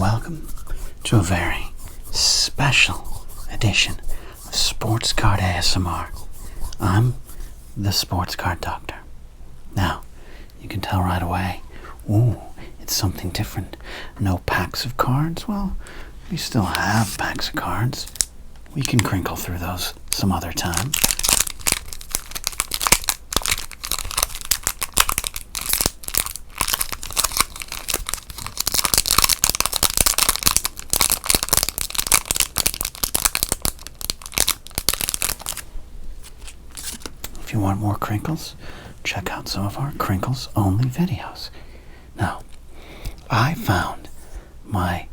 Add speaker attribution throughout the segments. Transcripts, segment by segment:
Speaker 1: welcome to a very special edition of Sports Card ASMR. I'm the Sports Card Doctor. Now, you can tell right away, it's something different. No packs of cards? Well, we still have packs of cards. We can crinkle through those some other time. If you want more crinkles, check out some of our crinkles only videos. Now, I found my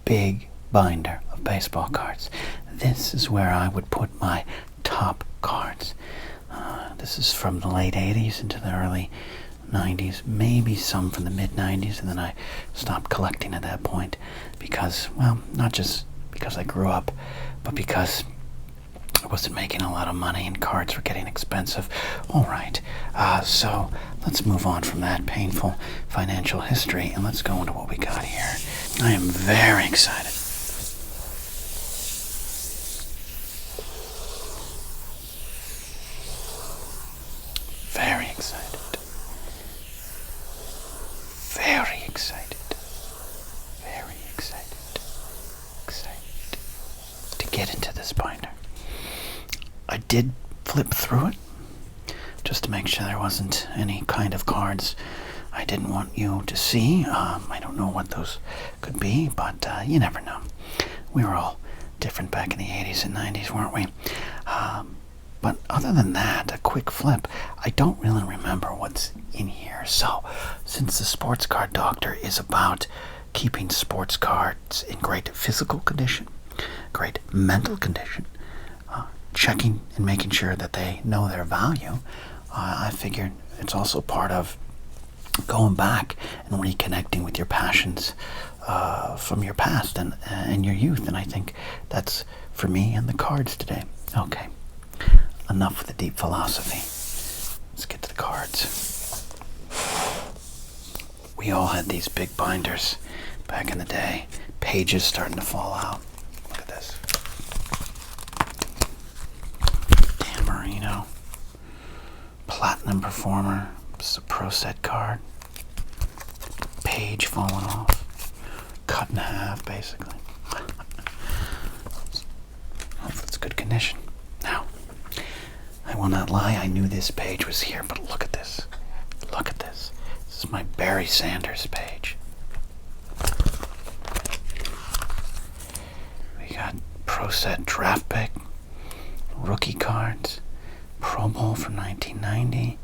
Speaker 1: big binder of baseball cards. This is where I would put my top cards. This is from the late 80s into the early 90s, maybe some from the mid 90s, and then I stopped collecting at that point because, well, not just because I grew up, but because I wasn't making a lot of money and cards were getting expensive. All right, so let's move on from that painful financial history and let's go into what we got here. I am very excited. Very excited. Very excited. Very excited. Excited to get into this binder. I did flip through it just to make sure there wasn't any kind of cards I didn't want you to see. I don't know what those could be, but you never know. We were all different back in the 80s and 90s, weren't we? But other than that, a quick flip, I don't really remember what's in here. So, since the Sports Card Doctor is about keeping sports cards in great physical condition, great mental condition, checking and making sure that they know their value, I figured it's also part of going back and reconnecting with your passions from your past and your youth. And I think that's for me and the cards today. Okay, enough with the deep philosophy. Let's get to the cards. We all had these big binders back in the day. Pages starting to fall out. Look at this. Dan Marino. Platinum Performer. This is a Pro Set card. Page falling off. Cut in half, basically. Hopefully it's good condition. Now, I will not lie, I knew this page was here, but look at this. Look at this. This is my Barry Sanders page. We got Pro Set Draft Pick, Rookie Cards, Pro Bowl from 1990,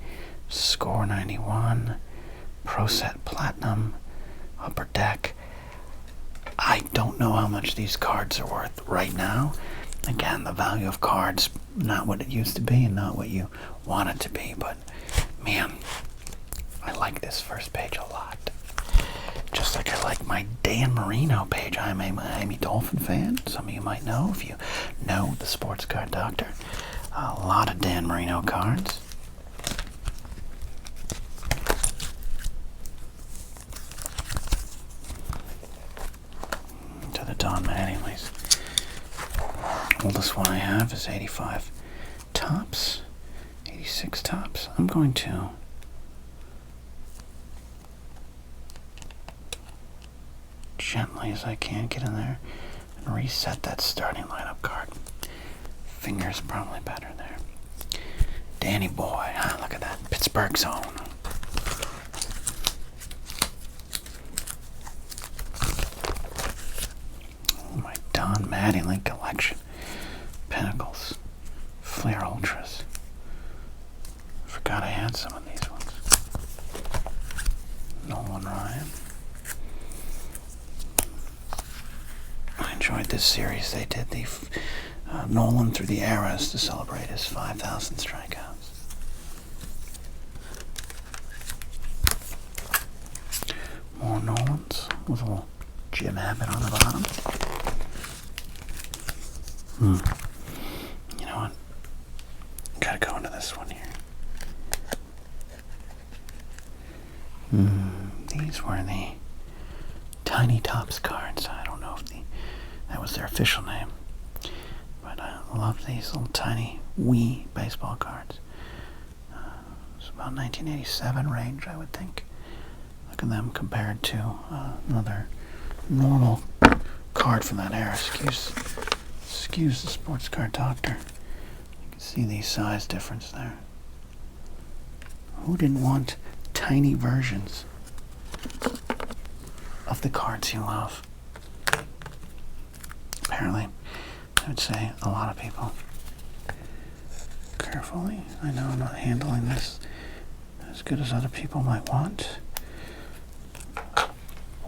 Speaker 1: Score 91, Pro Set Platinum, Upper Deck. I don't know how much these cards are worth right now. Again, the value of cards, not what it used to be and not what you want it to be, but man, I like this first page a lot. Just like I like my Dan Marino page. I'm a Miami Dolphin fan. Some of you might know if you know the Sports Card Doctor. A lot of Dan Marino cards. To the Don Mattingly's. Oldest one I have is 85 tops, 86 tops. I'm going to gently as I can get in there and reset that starting lineup card. Fingers probably better there. Danny boy, look at that, Pittsburgh zone. Oh, my Don Mattingly collection. Pinnacles, Flair Ultras. Forgot I had some of these ones. Nolan Ryan. I enjoyed this series. They did the Nolan through the eras to celebrate his 5,000 strikeouts. More Nolans with a little Jim Abbott on the bottom. You know what? Gotta go into this one here. These were the Tiny Tops cards. I don't know if that was their official name. But I love these little tiny wee baseball cards. It's about 1987 range, I would think. Look at them compared to another normal card from that era. Excuse the sports card doctor. You can see the size difference there. Who didn't want tiny versions of the cards you love? Apparently, I would say a lot of people. Carefully. I know I'm not handling this as good as other people might want.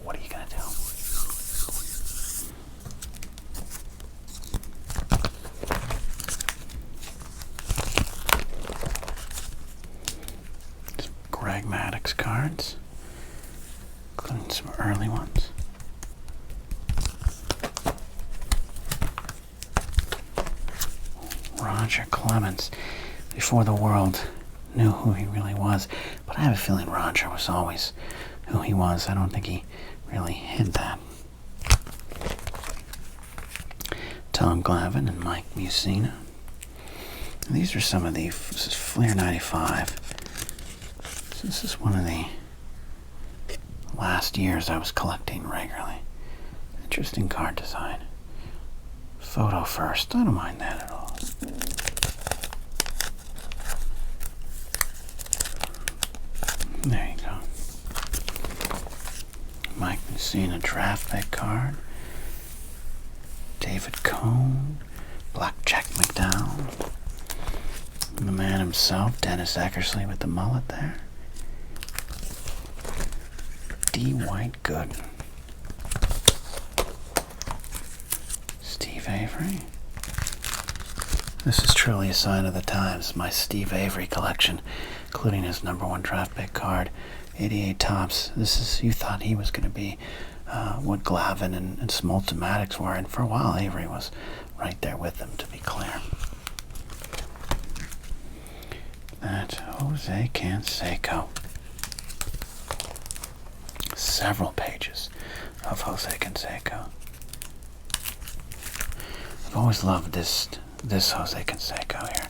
Speaker 1: What are you going to do? Some Greg Maddux cards, including some early ones. Roger Clemens, before the world knew who he really was. But I have a feeling Roger was always who he was. I don't think he really hid that. Tom Glavine and Mike Mussina. And these are some of the, this is Fleer 95. So this is one of the last years I was collecting regularly. Interesting card design. Photo first. I don't mind that at all. There you go. Mike Mussina draft pick card. David Cohn. Blackjack McDowell. And the man himself, Dennis Eckersley with the mullet there. D. White Gooden. Steve Avery. This is truly a sign of the times. My Steve Avery collection, including his #1 draft pick card, 88 Tops. This is, you thought he was going to be what Glavine and Smoltz and Maddux were, and for a while Avery was right there with them, to be clear. That's Jose Canseco. Several pages of Jose Canseco. I've always loved this Jose Canseco here,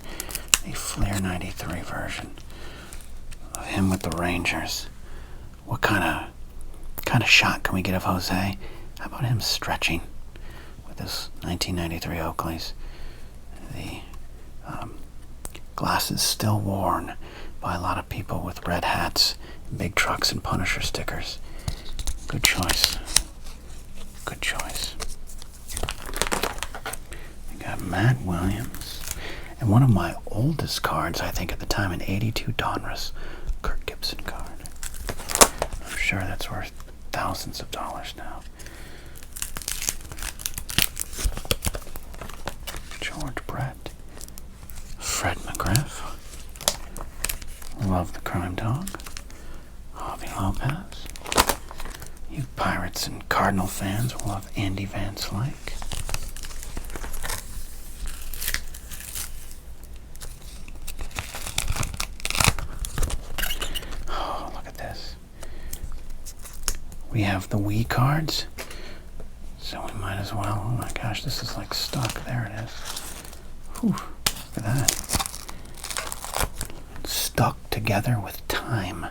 Speaker 1: the Fleer 93 version of him with the Rangers. What kind of shot can we get of Jose? How about him stretching with his 1993 Oakleys? The glasses still worn by a lot of people with red hats, big trucks, and Punisher stickers. Good choice. Good choice. Got Matt Williams, and one of my oldest cards, I think at the time, an 82 Donruss Kirk Gibson card. I'm sure that's worth thousands of dollars now. George Brett, Fred McGriff, love the Crime Dog, Javi Lopez. You Pirates and Cardinal fans will love Andy Van Slyke. We have the Wii cards, so we might as well. Oh my gosh, this is like stuck. There it is. Whew, look at that. Stuck together with time.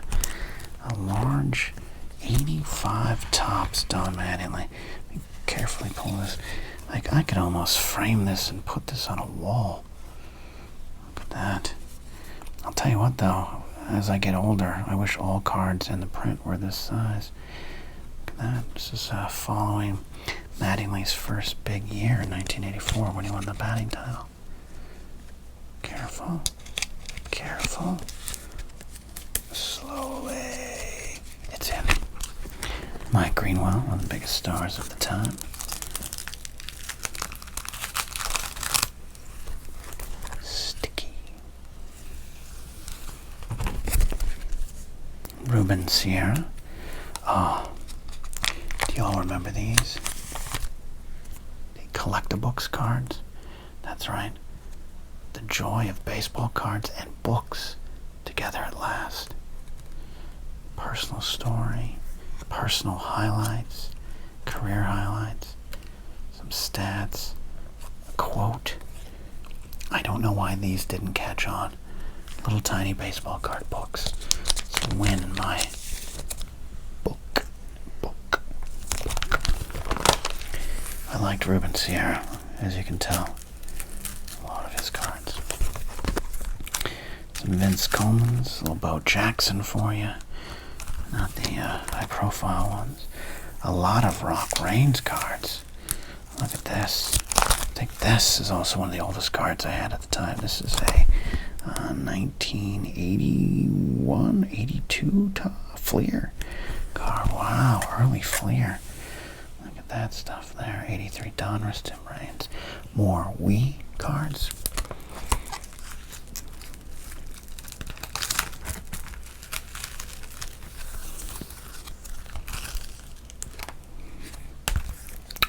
Speaker 1: A large 85 Tops Don Mattingly. Let me carefully pull this. Like, I could almost frame this and put this on a wall. Look at that. I'll tell you what though, as I get older, I wish all cards in the print were this size. This is following Mattingly's first big year in 1984 when he won the batting title. Careful. Careful. Slowly. It's in. Mike Greenwell, one of the biggest stars of the time. Sticky. Ruben Sierra. Oh. Do you all remember these? The collectabooks cards? That's right. The joy of baseball cards and books together at last. Personal story, personal highlights, career highlights, some stats, a quote. I don't know why these didn't catch on. Little tiny baseball card books. It's a win in my book. I liked Ruben Sierra, as you can tell. A lot of his cards. Some Vince Coleman's, a little Bo Jackson for you. Not the high-profile ones. A lot of Rock Reigns cards. Look at this. I think this is also one of the oldest cards I had at the time. This is a 1981, 82 Fleer card. Wow, early Fleer. Look at that stuff there. 83 Donruss, Tim Raines. More Wii cards.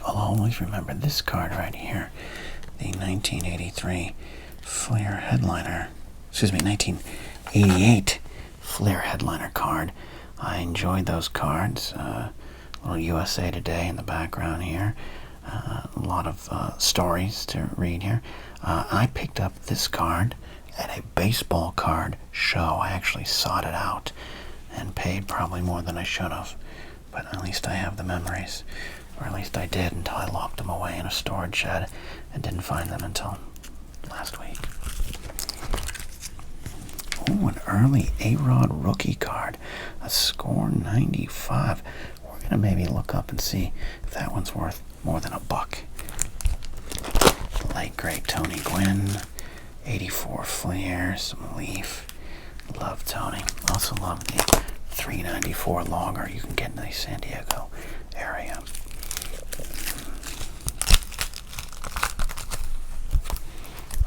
Speaker 1: I'll always remember this card right here. The 1983 Fleer Headliner. 1988 Fleer Headliner card. I enjoyed those cards. A little USA Today in the background here. A lot of stories to read here. I picked up this card at a baseball card show. I actually sought it out and paid probably more than I should have. But at least I have the memories. Or at least I did until I locked them away in a storage shed and didn't find them until last week. Oh, an early A-Rod rookie card. A score 95. We're going to maybe look up and see if that one's worth more than $1. The late great Tony Gwynn. 84 Fleer. Some Leaf. Love Tony. Also love the 394 logger you can get in the San Diego area.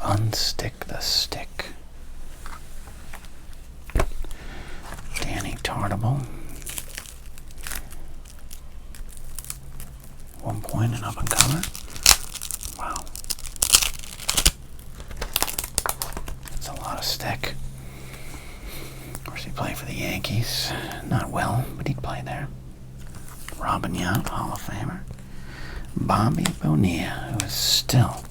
Speaker 1: Unstick the Stick. Danny Tartable. One point and up and comer. Wow. That's a lot of stick. Of course, he played for the Yankees. Not well, but he'd play there. Robin Yount, Hall of Famer. Bobby Bonilla, who is still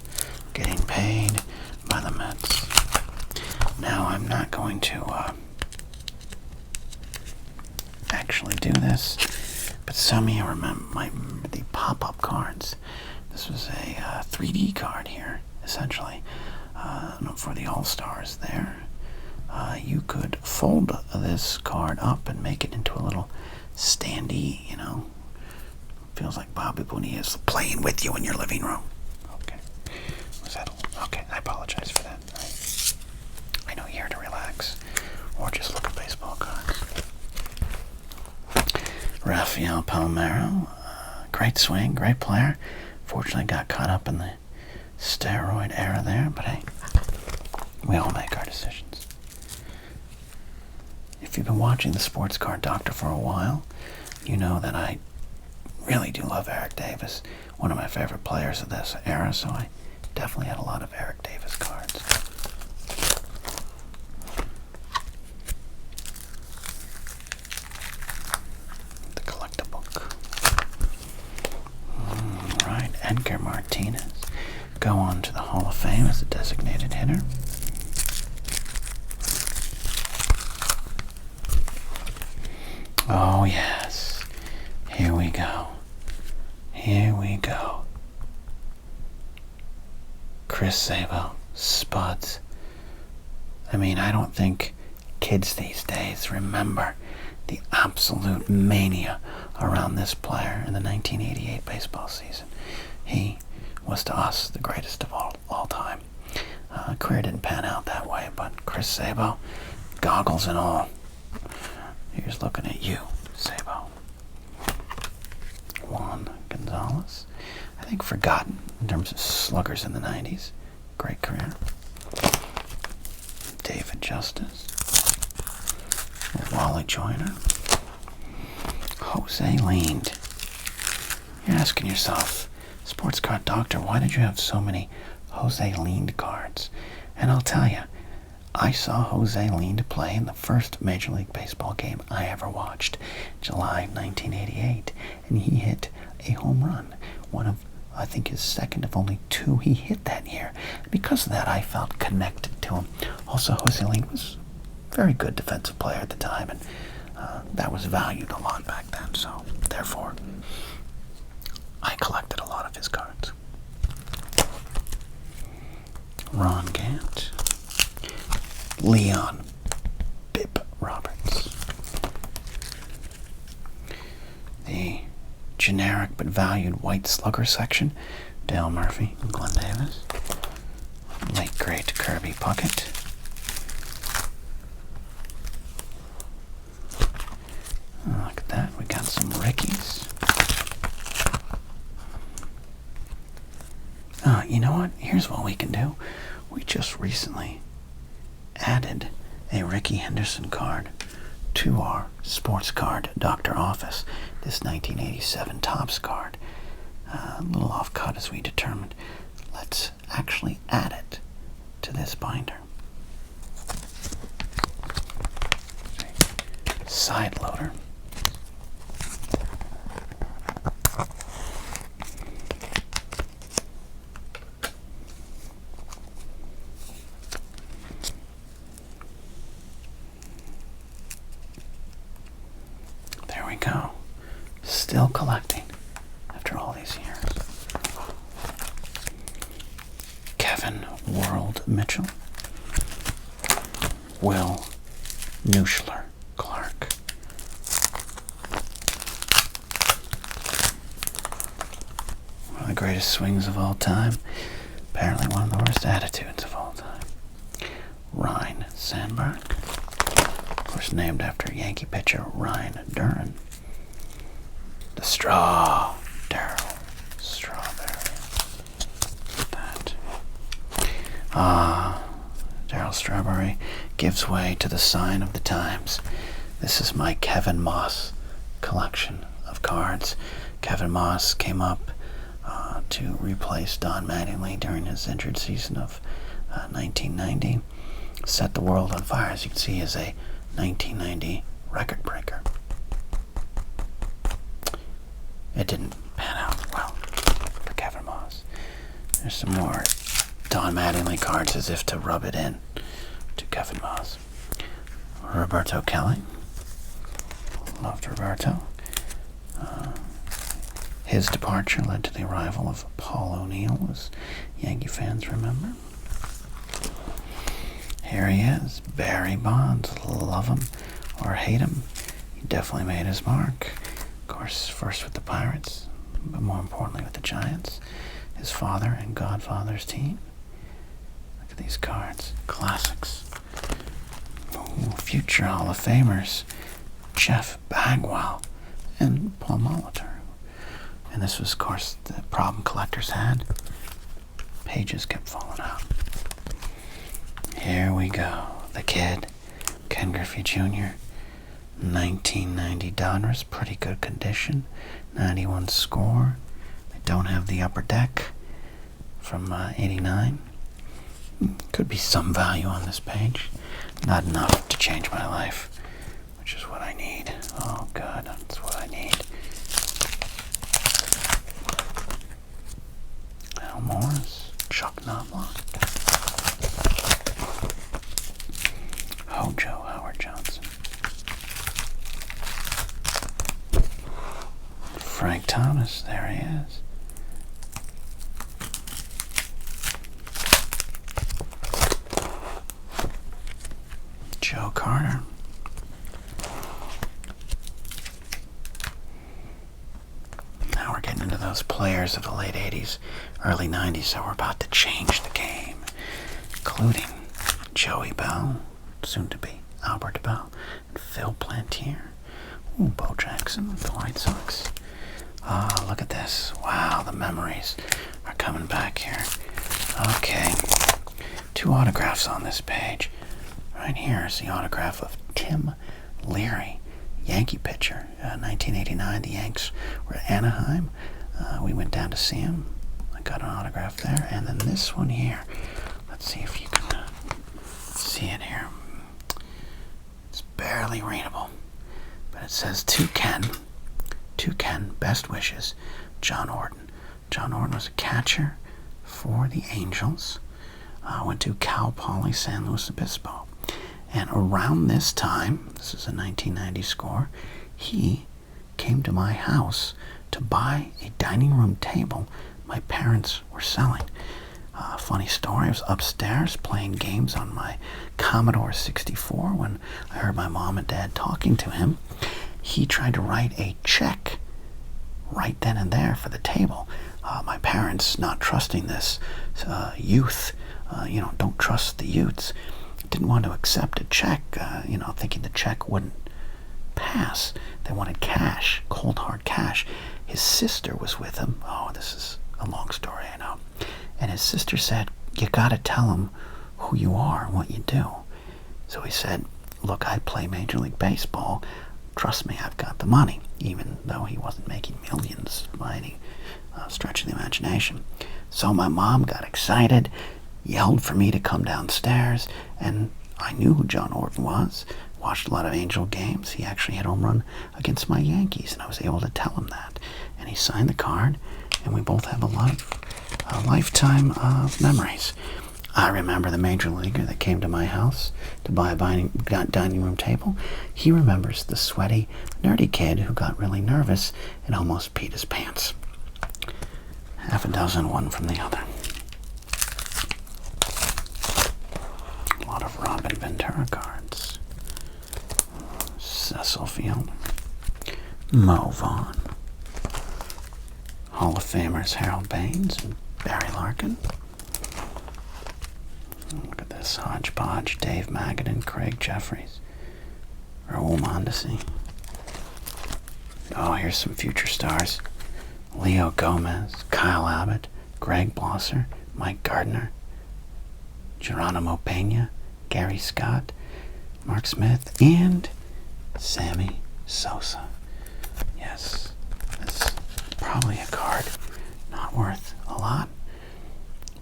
Speaker 1: getting paid by the Mets. Now, I'm not going to actually do this, but some of you might remember the pop-up cards. This was a 3D card here, essentially, for the All-Stars there. You could fold this card up and make it into a little standee, you know. Feels like Bobby Bonilla is playing with you in your living room. Okay. Was that? Okay, I apologize for that. I know you're here to relax or just look at baseball cards. Rafael Palmeiro, great swing, great player. Fortunately, got caught up in the steroid era there, but hey, we all make our decisions. If you've been watching the Sports Card Doctor for a while, you know that I really do love Eric Davis, one of my favorite players of this era, so I definitely had a lot of Eric Davis cards. The collector book. Alright, Edgar Martinez. Go on to the Hall of Fame as a designated hitter. Oh yes, here we go. Here we go. Chris Sabo, Spuds. I mean, I don't think kids these days remember the absolute mania around this player in the 1988 baseball season. He was to us the greatest of all time. Career didn't pan out that way, but Chris Sabo, goggles and all. Here's looking at you, Sabo. Juan Gonzalez. I think forgotten in terms of sluggers in the 90s. Great career. David Justice. Wally Joyner. Jose Lind. You're asking yourself, Sports Card Doctor, why did you have so many Jose Lind cards? And I'll tell you, I saw Jose Lind play in the first Major League Baseball game I ever watched, July 1988, and he hit a home run. One of, I think, his second of only 2 he hit that year. Because of that, I felt connected to him. Also, José was a very good defensive player at the time, and that was valued a lot back then. So, therefore, I collected a lot of his cards. Ron Gant, Leon Bip Roberts, the generic but valued White Slugger section, Dale Murphy and Glenn Davis, late great Kirby Puckett, look at that, we got some Rickies. You know what? Here's what we can do. We just recently added a Ricky Henderson card to our sports card Dr. Office. This 1987 Topps card. A little off cut as we determined. Let's actually add it to this binder. Side loader. There we go. Still collecting after all these years. Kevin World Mitchell. Will Nuschler Clark. One of the greatest swings of all time. Apparently one of the worst attitudes of all time. Ryan Sandberg. Of course, named after Yankee pitcher Ryan Duran. The Straw, Darryl Strawberry. That. Darryl Strawberry gives way to the sign of the times. This is my Kevin Moss collection of cards. Kevin Moss came up to replace Don Mattingly during his injured season of 1990. Set the world on fire, as you can see, as a 1990 record breaker. It didn't pan out well for Kevin Moss. There's some more Don Mattingly cards as if to rub it in to Kevin Moss. Roberto Kelly. Loved Roberto. His departure led to the arrival of Paul O'Neill, as Yankee fans remember. Here he is, Barry Bonds. Love him or hate him, he definitely made his mark. Of course, first with the Pirates, but more importantly with the Giants. His father and godfather's team. Look at these cards. Classics. Ooh, future Hall of Famers. Jeff Bagwell and Paul Molitor. And this was, of course, the problem collectors had. Pages kept falling out. Here we go. The kid, Ken Griffey Jr., 1990 Donruss, pretty good condition. 91 score. They don't have the upper deck from 89. Could be some value on this page. Not enough to change my life, which is what I need. Oh, God, that's what I need. Al Morris, Chuck Knobloch. Hojo Howard Johnson. Frank Thomas, there he is. Joe Carter. Now we're getting into those players of the late 80s, early 90s that were about to change the game, including Joey Bell, soon to be Albert Bell, and Phil Plantier. Ooh, Bo Jackson with the White Sox. Ah, look at this. Wow, the memories are coming back here. Okay, 2 autographs on this page. Right here is the autograph of Tim Leary, Yankee pitcher. 1989, the Yanks were at Anaheim. We went down to see him. I got an autograph there. And then this one here. Let's see if you can see it here. It's barely readable. But it says, to Ken, best wishes, John Orton. John Orton was a catcher for the Angels. Went to Cal Poly San Luis Obispo. And around this time, this is a 1990 score, he came to my house to buy a dining room table my parents were selling. Funny story, I was upstairs playing games on my Commodore 64 when I heard my mom and dad talking to him. He tried to write a check right then and there for the table. My parents, not trusting this youth, don't trust the youths, didn't want to accept a check, thinking the check wouldn't pass. They wanted cash, cold hard cash. His sister was with him. Oh, this is a long story, I know. And his sister said, you gotta tell him who you are and what you do. So he said, look, I play Major League Baseball. Trust me, I've got the money, even though he wasn't making millions by any stretch of the imagination. So my mom got excited, yelled for me to come downstairs, and I knew who John Orton was. Watched a lot of Angel games. He actually had a home run against my Yankees, and I was able to tell him that. And he signed the card, and we both have a lifetime of memories. I remember the major leaguer that came to my house to buy a dining room table. He remembers the sweaty, nerdy kid who got really nervous and almost peed his pants. Half a dozen, one from the other. A lot of Robin Ventura cards. Cecil Fielder. Mo Vaughn. Hall of Famers Harold Baines and Barry Larkin. Look at this hodgepodge. Dave Magadan, Craig Jeffries, Raul Mondesi. Oh, here's some future stars. Leo Gomez, Kyle Abbott, Greg Blosser, Mike Gardner, Geronimo Pena, Gary Scott, Mark Smith, and Sammy Sosa. Yes, that's probably a card not worth a lot,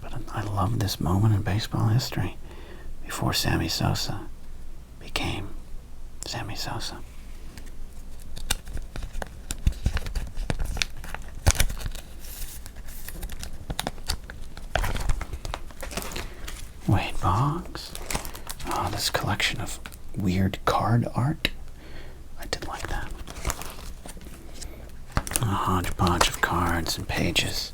Speaker 1: but I love this moment in baseball history before Sammy Sosa became Sammy Sosa. Wade Boggs. Oh, this collection of weird card art. I did like that. A hodgepodge of cards and pages,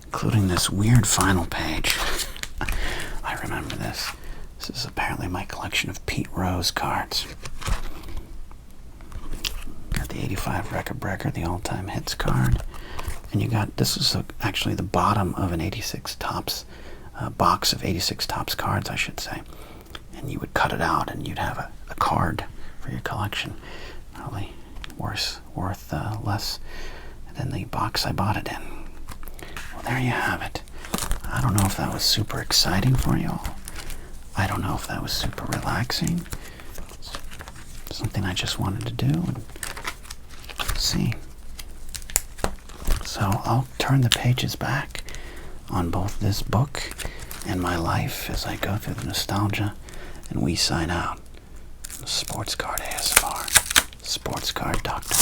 Speaker 1: including this weird final page. I remember this. This is apparently my collection of Pete Rose cards. Got the 85 Record Breaker, the all-time hits card. And you got, this is actually the bottom of an 86 Topps, box of 86 Topps cards, I should say. And you would cut it out and you'd have a card for your collection. Probably worth less than the box I bought it in. Well, there you have it. I don't know if that was super exciting for you all. I don't know if that was super relaxing. It's something I just wanted to do and see. So I'll turn the pages back on both this book and my life as I go through the nostalgia, and we sign out. Sports Card ASMR. Sports Card Doctor.